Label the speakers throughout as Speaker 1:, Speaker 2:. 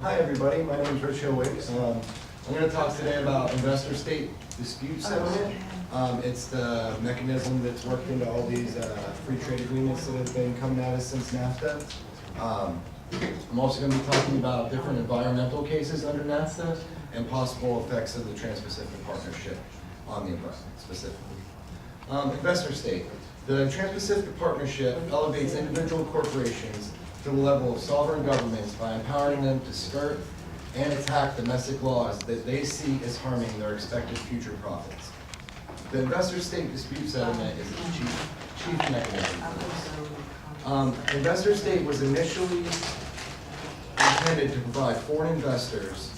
Speaker 1: Hi everybody, my name is Rich Hilwig. I'm going to talk today about investor-state dispute settlement. It's the mechanism that's worked into all these free trade agreements that have been coming at us since NAFTA. I'm also going to be talking about different environmental cases under NAFTA and possible effects of the Trans-Pacific Partnership on the environment specifically. Investor-state. The Trans-Pacific Partnership elevates individual corporations to the level of sovereign governments by empowering them to skirt and attack domestic laws that they see as harming their expected future profits. The investor-state dispute settlement is the chief mechanism for this. Investor-state was initially intended to provide foreign investors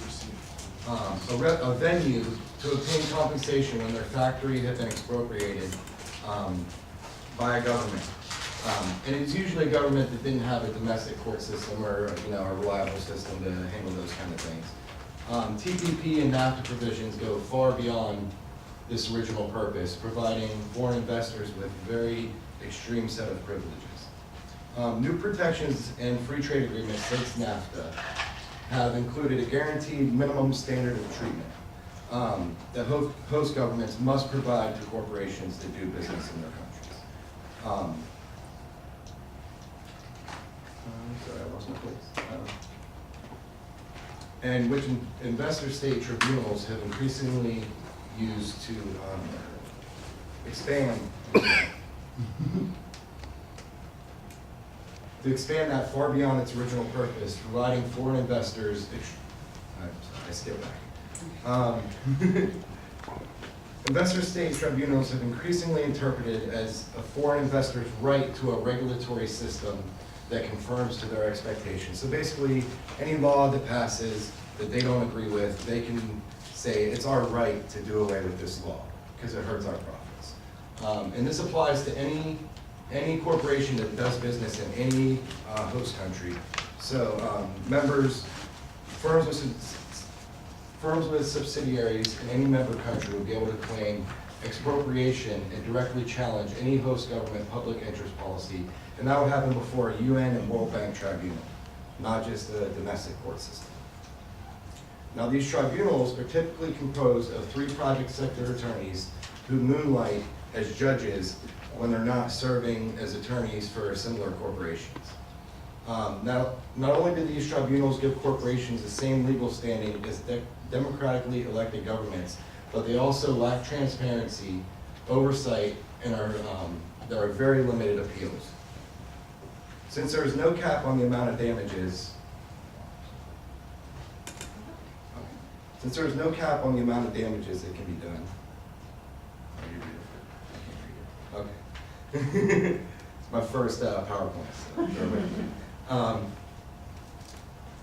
Speaker 1: a venue to obtain compensation when their factory had been expropriated by a government. And it's usually a government that didn't have a domestic court system or a reliable system to handle those kind of things. TPP and NAFTA provisions go far beyond this original purpose, providing foreign investors with a very extreme set of privileges. New protections and free trade agreements since NAFTA have included a guaranteed minimum standard of treatment that host governments must provide to corporations that do business in their countries. Sorry, I lost my place. And which investor-state tribunals have increasingly used to expand that far beyond its original purpose, providing foreign investors. I skipped back. Investor-state tribunals have increasingly interpreted as a foreign investor's right to a regulatory system that conforms to their expectations. So basically, any law that passes that they don't agree with, they can say it's our right to do away with this law because it hurts our profits. And this applies to any corporation that does business in any host country. So firms with subsidiaries in any member country will be able to claim expropriation and directly challenge any host government public interest policy, and that would happen before a UN and World Bank tribunal, not just a domestic court system. Now, these tribunals are typically composed of 3 project sector attorneys who moonlight as judges when they're not serving as attorneys for similar corporations. Now, not only do these tribunals give corporations the same legal standing as democratically elected governments, but they also lack transparency, oversight, and there are very limited appeals. Since there is no cap on the amount of damages, that can be done. Okay. It's my first PowerPoint. So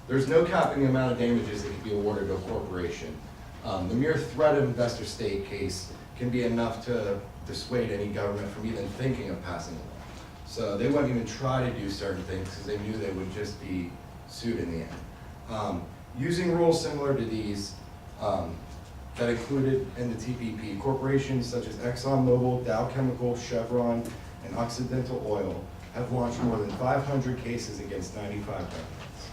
Speaker 1: there's no cap in the amount of damages that can be awarded to a corporation. The mere threat of investor-state case can be enough to dissuade any government from even thinking of passing a law. So they wouldn't even try to do certain things because they knew they would just be sued in the end. Using rules similar to these that included in the TPP, corporations such as ExxonMobil, Dow Chemical, Chevron, and Occidental Oil have launched more than 500 cases against 95 governments.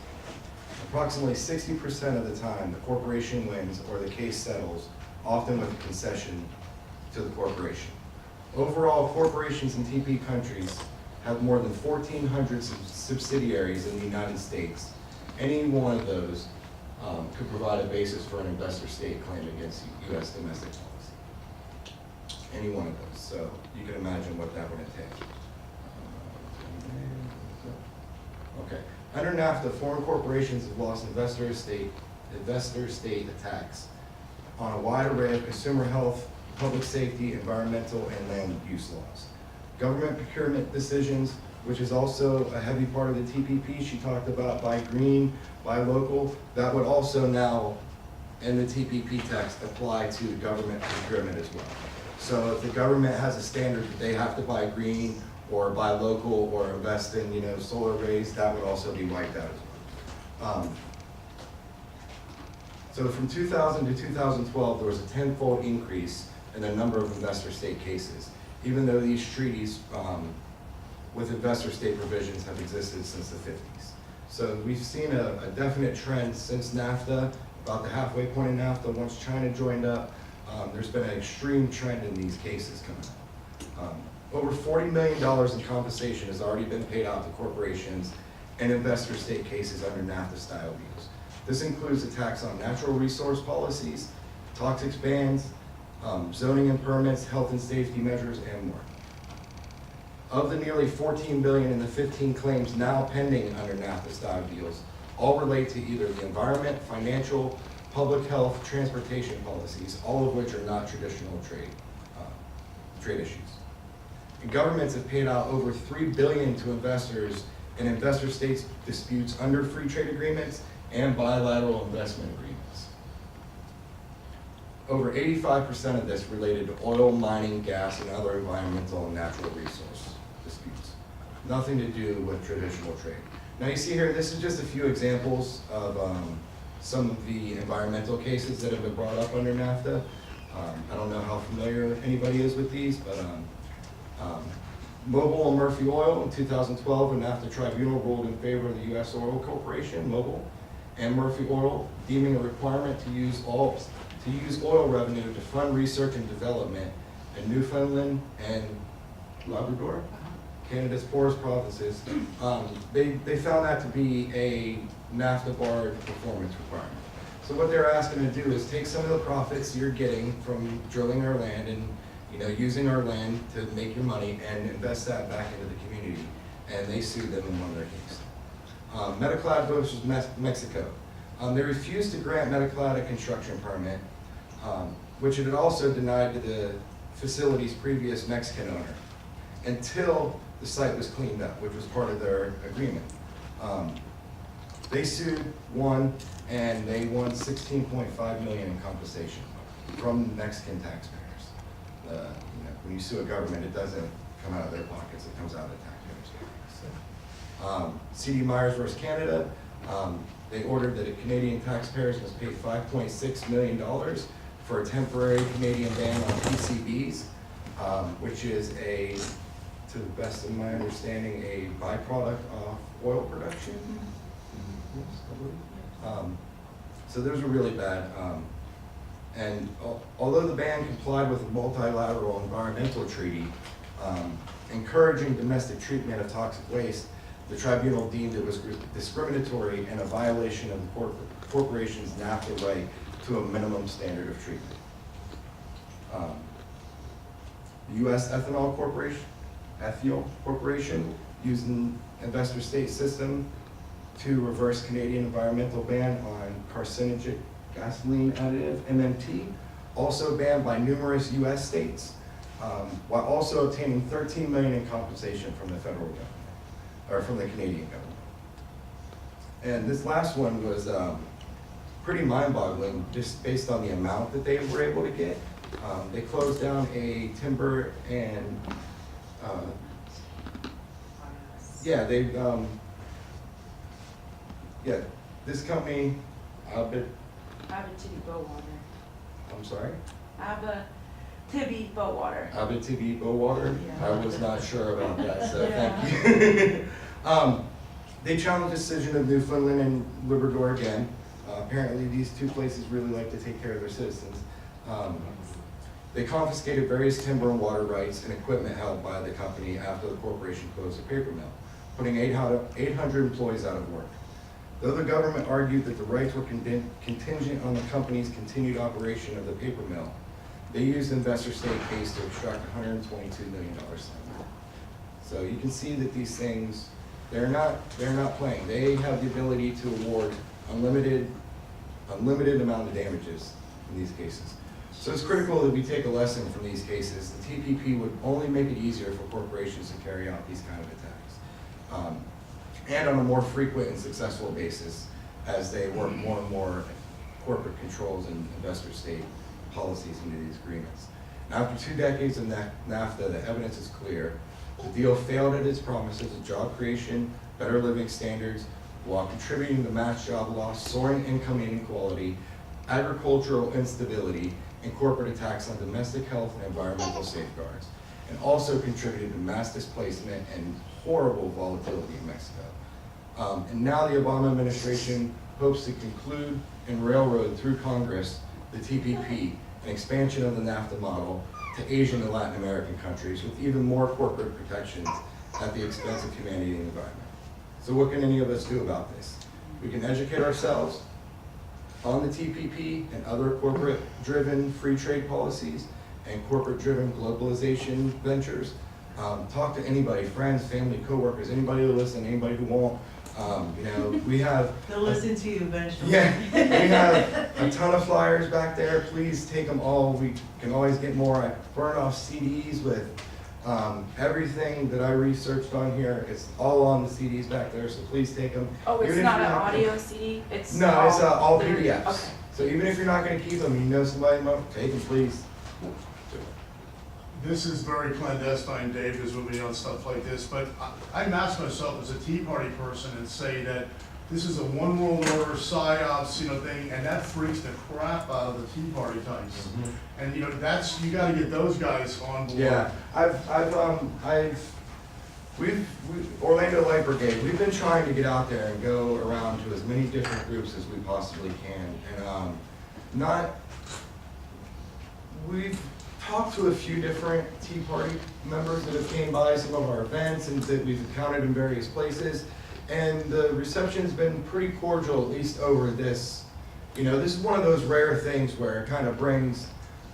Speaker 1: Approximately 60% of the time, the corporation wins or the case settles, often with a concession to the corporation. Overall, corporations in TP countries have more than 1,400 subsidiaries in the United States. Any one of those could provide a basis for an investor-state claim against U.S. domestic policy. Any one of those. So you can imagine what that would entail. Okay. Under NAFTA, foreign corporations have lost investor-state attacks on a wide array of consumer health, public safety, environmental, and land use laws. Government procurement decisions, which is also a heavy part of the TPP. She talked about buy green, buy local. That would also now, in the TPP text, apply to government procurement as well. So if the government has a standard that they have to buy green or buy local or invest in solar arrays, that would also be wiped out as well. So from 2000 to 2012, there was a 10-fold increase in the number of investor-state cases, even though these treaties with investor-state provisions have existed since the 50s. So we've seen a definite trend since NAFTA, about the halfway point in NAFTA, once China joined up, there's been an extreme trend in these cases coming up. Over $40 million in compensation has already been paid out to corporations and investor state cases under NAFTA style deals. This includes a tax on natural resource policies, toxics bans, zoning and permits, health and safety measures, and more. Of the nearly $14 billion in the 15 claims now pending under NAFTA style deals, all relate to either the environment, financial, public health, transportation policies, all of which are not traditional trade issues. And governments have paid out over $3 billion to investors in investor states disputes under free trade agreements and bilateral investment agreements. Over 85% of this related to oil, mining, gas, and other environmental and natural resource disputes. Nothing to do with traditional trade. Now you see here, this is just a few examples of some of the environmental cases that have been brought up under NAFTA. I don't know how familiar anybody is with these, but Mobil and Murphy Oil in 2012, a NAFTA tribunal ruled in favor of the U.S. Oil Corporation, Mobil, and Murphy Oil, deeming a requirement to use oil revenue to fund research and development in Newfoundland and Labrador, Canada's poorest provinces. They found that to be a NAFTA barred performance requirement. So what they're asking to do is take some of the profits you're getting from drilling our land and using our land to make your money and invest that back into the community. And they sued them in one of their cases. Metaclad versus Mexico. They refused to grant Metaclad a construction permit, which it had also denied to the facility's previous Mexican owner, until the site was cleaned up, which was part of their agreement. They sued, won, and they won $16.5 million in compensation from Mexican taxpayers. When you sue a government, it doesn't come out of their pockets, it comes out of the taxpayers' pockets. C.D. Myers versus Canada, they ordered that Canadian taxpayers must pay $5.6 million for a temporary Canadian ban on PCBs, which is to the best of my understanding, a byproduct of oil production. So those are really bad. And although the ban complied with a multilateral environmental treaty encouraging domestic treatment of toxic waste, the tribunal deemed it was discriminatory and a violation of the corporation's NAFTA right to a minimum standard of treatment. The U.S. Ethanol Corporation used an investor state system to reverse Canadian environmental ban on carcinogenic gasoline additive, MMT, also banned by numerous U.S. states, while also obtaining $13 million in compensation from the federal government, or from the Canadian government. And this last one was pretty mind-boggling, just based on the amount that they were able to get. They closed down a timber and this company,
Speaker 2: Abitibi-Bowater.
Speaker 1: I'm sorry?
Speaker 2: Abitibi-Bowater.
Speaker 1: Abitibi-Bowater?
Speaker 2: Yeah.
Speaker 1: I was not sure about that, so
Speaker 2: Yeah.
Speaker 1: thank you. They challenged the decision of Newfoundland and Labrador again. Apparently these two places really like to take care of their citizens. They confiscated various timber and water rights and equipment held by the company after the corporation closed the paper mill, putting 800 employees out of work. Though the government argued that the rights were contingent on the company's continued operation of the paper mill, they used investor state case to extract $122 million. So you can see that these things, they're not playing. They have the ability to award unlimited amount of damages in these cases. So it's critical that we take a lesson from these cases. The TPP would only make it easier for corporations to carry out these kind of attacks. And on a more frequent and successful basis as they work more and more corporate controls and investor state policies into these agreements. Now, after 2 decades of NAFTA, the evidence is clear. The deal failed at its promises of job creation, better living standards, while contributing to mass job loss, soaring income inequality, agricultural instability, and corporate attacks on domestic health and environmental safeguards, and also contributed to mass displacement and horrible volatility in Mexico. And now the Obama administration hopes to conclude and railroad through Congress the TPP, an expansion of the NAFTA model to Asian and Latin American countries with even more corporate protections at the expense of humanity and the environment. So what can any of us do about this? We can educate ourselves on the TPP and other corporate-driven free trade policies and corporate-driven globalization ventures. Talk to anybody, friends, family, coworkers, anybody who listen, anybody who won't. We have...
Speaker 2: They'll listen to you eventually.
Speaker 1: Yeah, we have a ton of flyers back there. Please take them all. We can always get more. I burn off CDs with everything that I researched on here. It's all on the CDs back there, so please take them.
Speaker 3: Oh, it's not an audio CD? It's
Speaker 1: No,
Speaker 3: all,
Speaker 1: it's all
Speaker 3: literally-
Speaker 1: PDFs.
Speaker 3: Okay.
Speaker 1: So even if you're not going to keep them, you know somebody might take them, please.
Speaker 4: This is very clandestine, Dave, is with me on stuff like this, but I mask myself as a Tea Party person and say that this is a one world order, psyops, thing, and that freaks the crap out of the Tea Party types. And you gotta get those guys on board.
Speaker 1: Yeah, Orlando Light Brigade, we've been trying to get out there and go around to as many different groups as we possibly can. And we've talked to a few different Tea Party members that have came by some of our events and that we've encountered in various places. And the reception's been pretty cordial, at least over this. This is one of those rare things where it kind of brings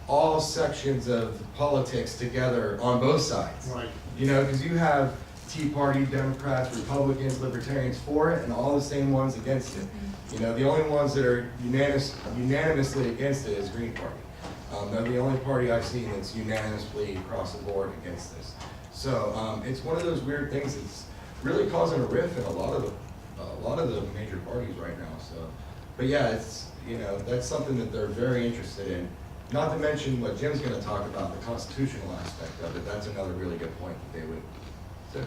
Speaker 1: all sections of politics together on both sides.
Speaker 4: Right.
Speaker 1: Because you have Tea Party, Democrats, Republicans, Libertarians for it, and all the same ones against it. The only ones that are unanimously against it is Green Party. They're the only party I've seen that's unanimously across the board against this. So it's one of those weird things that's really causing a rift in a lot of the major parties right now. So, but yeah, it's that's something that they're very interested in. Not to mention what Jim's going to talk about, the constitutional aspect of it. That's another really good point that they would. So.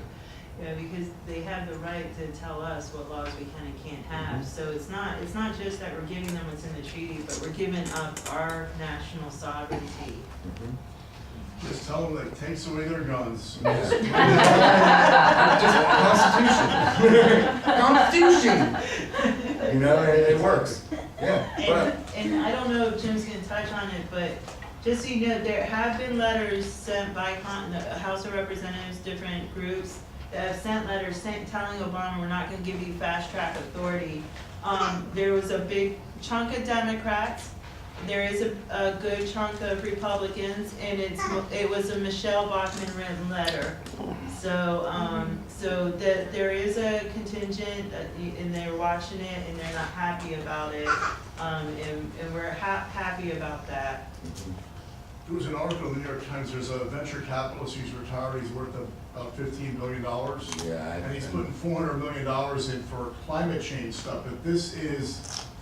Speaker 2: Yeah, because they have the right to tell us what laws we can and can't have. So it's not just that we're giving them what's in the treaty, but we're giving up our national sovereignty.
Speaker 4: Just tell them that it takes away their guns.
Speaker 1: Constitution. It works. Yeah.
Speaker 2: And I don't know if Jim's going to touch on it, but just so you know, there have been letters sent by the House of Representatives, different groups, that have sent letters telling Obama we're not going to give you fast track authority. There was a big chunk of Democrats. There is a good chunk of Republicans, and it was a Michelle Bachmann written letter. So there is a contingent, and they're watching it, and they're not happy about it, and we're happy about that.
Speaker 4: There was an article in the New York Times, there's a venture capitalist who's retired, he's worth about $15 billion.
Speaker 1: Yeah.
Speaker 4: And he's putting $400 million in for climate change stuff. If this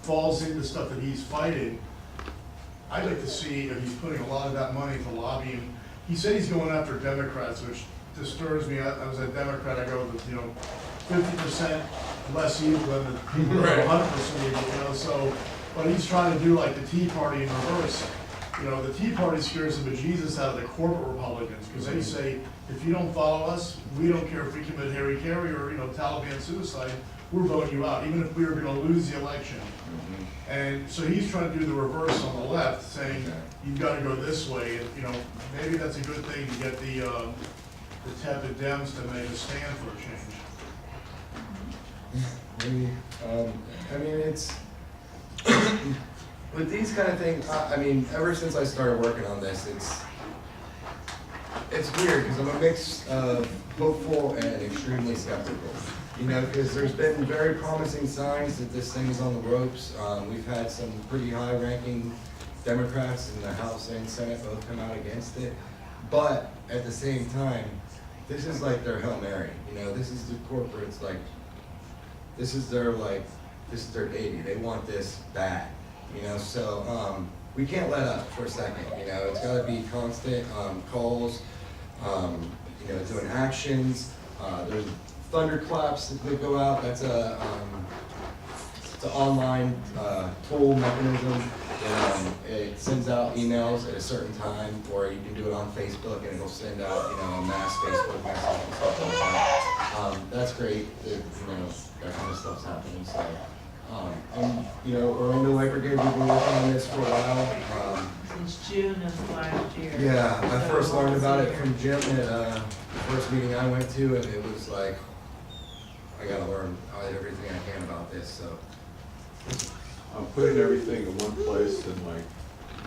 Speaker 4: falls into stuff that he's fighting, I'd like to see if he's putting a lot of that money to lobbying. He said he's going after Democrats, which disturbs me. I was a Democrat, I go with, 50% less evil than the people who are 100% evil, so, but he's trying to do like the Tea Party in reverse. The Tea Party scares the bejesus out of the corporate Republicans, because they say, if you don't follow us, we don't care if we commit Harry or, Taliban suicide, we're voting you out, even if we were gonna lose the election. And so he's trying to do the reverse on the left, saying, you've gotta go this way, and, maybe that's a good thing to get the tepid Dems to make a stand for a change.
Speaker 1: Maybe, it's, with these kind of things, ever since I started working on this, it's weird, because I'm a mix of hopeful and extremely skeptical. Because there's been very promising signs that this thing is on the ropes. We've had some pretty high-ranking Democrats in the House and Senate both come out against it. But at the same time, this is like their Hail Mary. This is the corporates, this is their baby. They want this bad. So we can't let up for a second. It's got to be constant calls. Doing actions. There's thunderclaps that go out. That's it's an online tool mechanism. It sends out emails at a certain time, or you can do it on Facebook, and it'll send out a mass Facebook message and stuff like that. That's great, that, that kind of stuff's happening, so. Orlando Light Brigade, we've been working on this for a while.
Speaker 2: Since June of last year.
Speaker 1: Yeah, I
Speaker 2: So
Speaker 1: first learned about it
Speaker 2: almost a
Speaker 1: from Jim at, the first meeting I went to, and it was like, I gotta learn everything I can about this, so.
Speaker 5: I'm putting everything in one place and like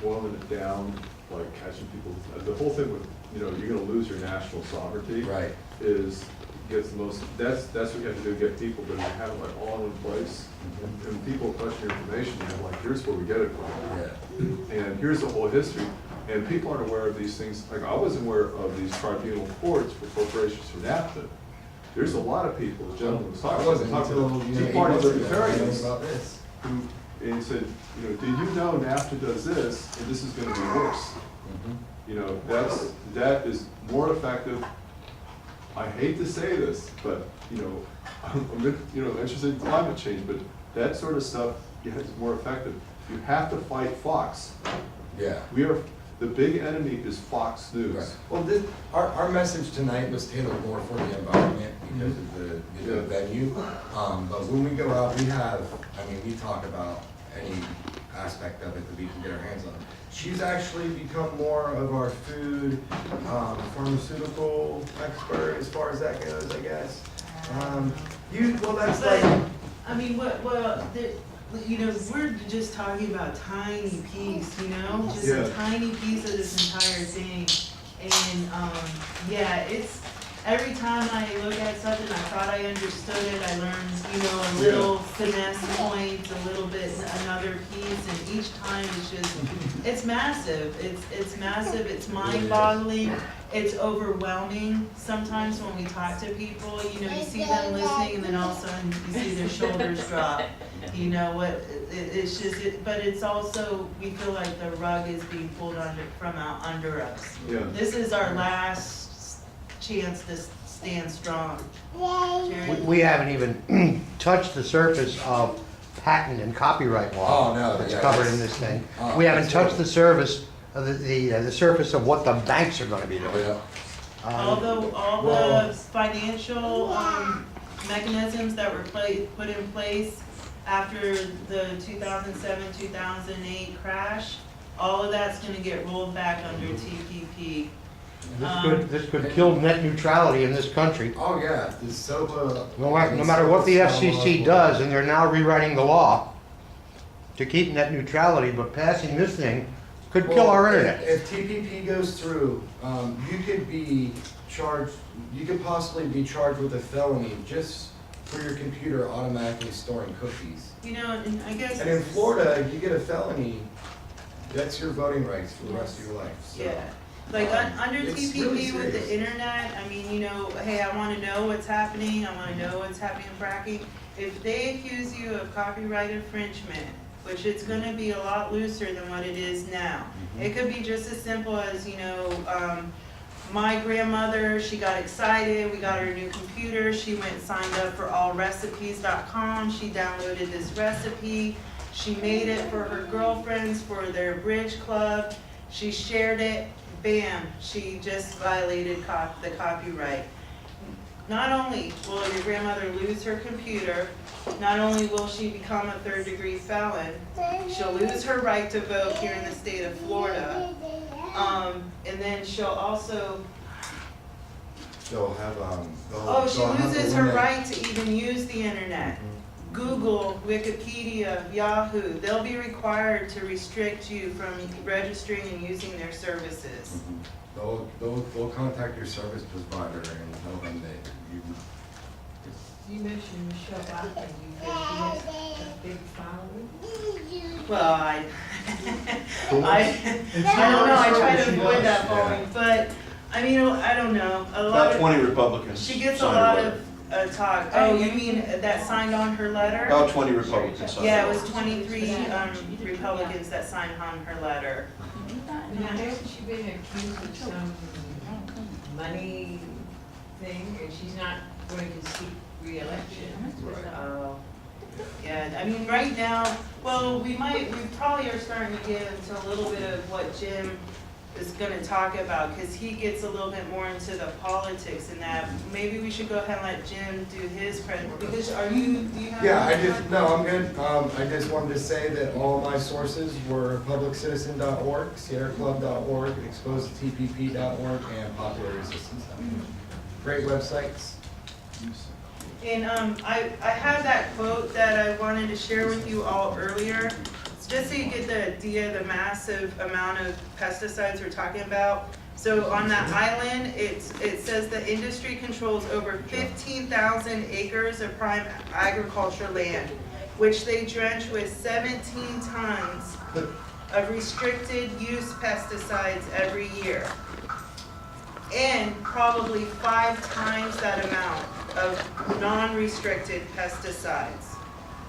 Speaker 5: boiling it down, like catching people. The whole thing with, you're gonna lose your national sovereignty.
Speaker 1: Right.
Speaker 5: Is gets the most, that's what you have to do, get people, but you have it like all in one place. And when people question your information, you have like, here's where we get it from.
Speaker 1: Yeah.
Speaker 5: And here's the whole history. And people aren't aware of these things. Like I wasn't aware of these tribunal courts for corporations for NAFTA. There's a lot of people, the gentleman was talking,
Speaker 1: I wasn't
Speaker 5: talking
Speaker 1: until,
Speaker 5: to
Speaker 1: you know,
Speaker 5: Tea
Speaker 1: 8
Speaker 5: Party
Speaker 1: months ago, I learned
Speaker 5: libertarians
Speaker 1: about this.
Speaker 5: who, and he said, do you know NAFTA does this, and this is gonna be worse? That is more effective. I hate to say this, but, I'm interested in climate change, but that sort of stuff is more effective. You have to fight Fox.
Speaker 1: Yeah.
Speaker 5: The big enemy is Fox News.
Speaker 1: Right. Well, our message tonight was tailored more for the environment because of the venue. But when we go out, we talk about any aspect of it that we can get our hands on. She's actually become more of our food, pharmaceutical expert as far as that goes, I guess. That's like.
Speaker 2: I mean, we're just talking about tiny piece, just a tiny piece of this entire thing. And, it's, every time I look at something, I thought I understood it, I learned, a little finesse point, a little bit, another piece, and each time it's massive. It's massive, it's mind-boggling, it's overwhelming. Sometimes when we talk to people, you see them listening, and then all of a sudden, you see their shoulders drop. But it's also, we feel like the rug is being pulled from out under us.
Speaker 5: Yeah.
Speaker 2: This is our last chance to stand strong. Jerry?
Speaker 6: We haven't even touched the surface of patent and copyright law.
Speaker 1: Oh, no,
Speaker 6: that's
Speaker 1: yeah,
Speaker 6: covered
Speaker 1: that's-
Speaker 6: in this thing.
Speaker 1: that's
Speaker 6: We haven't touched the
Speaker 1: horrible.
Speaker 6: surface of the surface of what the banks are going to be doing.
Speaker 1: Yeah.
Speaker 2: Although all
Speaker 1: well-
Speaker 2: the financial mechanisms that were put in place after the 2007-2008 crash, all of that's gonna get rolled back under TPP.
Speaker 6: This could kill net neutrality in this country.
Speaker 1: Oh, yeah, the SOPA.
Speaker 6: No matter what the FCC does, and they're now rewriting the law to keep net neutrality, but passing this thing could kill our internet.
Speaker 1: If TPP goes through, you could possibly be charged with a felony just for your computer automatically storing cookies.
Speaker 2: And I guess.
Speaker 1: And in Florida, you get a felony, that's your voting rights for the rest of your life, so.
Speaker 2: Yeah, like under
Speaker 1: It's
Speaker 2: TPP
Speaker 1: really
Speaker 2: with the
Speaker 1: serious.
Speaker 2: internet, hey, I wanna know what's happening, I wanna know what's happening in fracking. If they accuse you of copyright infringement, which it's gonna be a lot looser than what it is now. It could be just as simple as, my grandmother, she got excited, we got her a new computer, she went and signed up for allrecipes.com, she downloaded this recipe, she made it for her girlfriends for their bridge club, she shared it, bam, she just violated the copyright. Not only will your grandmother lose her computer, not only will she become a third-degree felon, she'll lose her right to vote here in the state of Florida. And then she'll also,
Speaker 1: They'll have,
Speaker 2: she
Speaker 1: they'll have
Speaker 2: loses
Speaker 1: to
Speaker 2: her
Speaker 1: limit-
Speaker 2: right to even use the internet. Google, Wikipedia, Yahoo, they'll be required to restrict you from registering and using their services.
Speaker 1: They'll contact your service provider and tell them that
Speaker 7: You mentioned Michelle Bachmann, you think she has a big following?
Speaker 2: Well, I don't know, I try to avoid that following, but, I don't know, a lot
Speaker 8: About
Speaker 2: of,
Speaker 8: 20 Republicans.
Speaker 2: she gets a
Speaker 8: signed
Speaker 2: lot
Speaker 8: letter.
Speaker 2: of talk. Oh, you mean that signed on her letter?
Speaker 8: About 20 Republicans signed.
Speaker 2: Yeah, it
Speaker 8: it.
Speaker 2: was 23 Republicans that signed on her letter.
Speaker 7: Now, hasn't she been accused of some money thing, and she's not going to seek re-election?
Speaker 2: Oh, yeah, right now, well, we probably are starting to get into a little bit of what Jim is gonna talk about, cause he gets a little bit more into the politics and that. Maybe we should go ahead and let Jim do his because do you have?
Speaker 1: Yeah, I'm good. I just wanted to say that all my sources were publiccitizen.org, sierraclub.org, exposedtpp.org, and popularresistance.org. Great websites.
Speaker 2: And I have that quote that I wanted to share with you all earlier. It's just so you get the idea of the massive amount of pesticides we're talking about. So on that island, it says the industry controls over 15,000 acres of prime agriculture land, which they drench with 17 tons of restricted use pesticides every year. And probably 5 times that amount of non-restricted pesticides,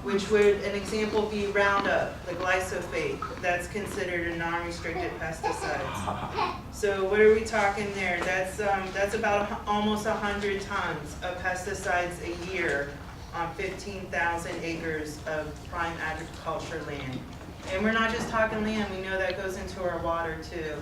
Speaker 2: which would, an example be Roundup, the glyphosate, that's considered a non-restricted pesticide. So what are we talking there? That's about almost 100 tons of pesticides a year on 15,000 acres of prime agriculture land. And we're not just talking land, we know that goes into our water too.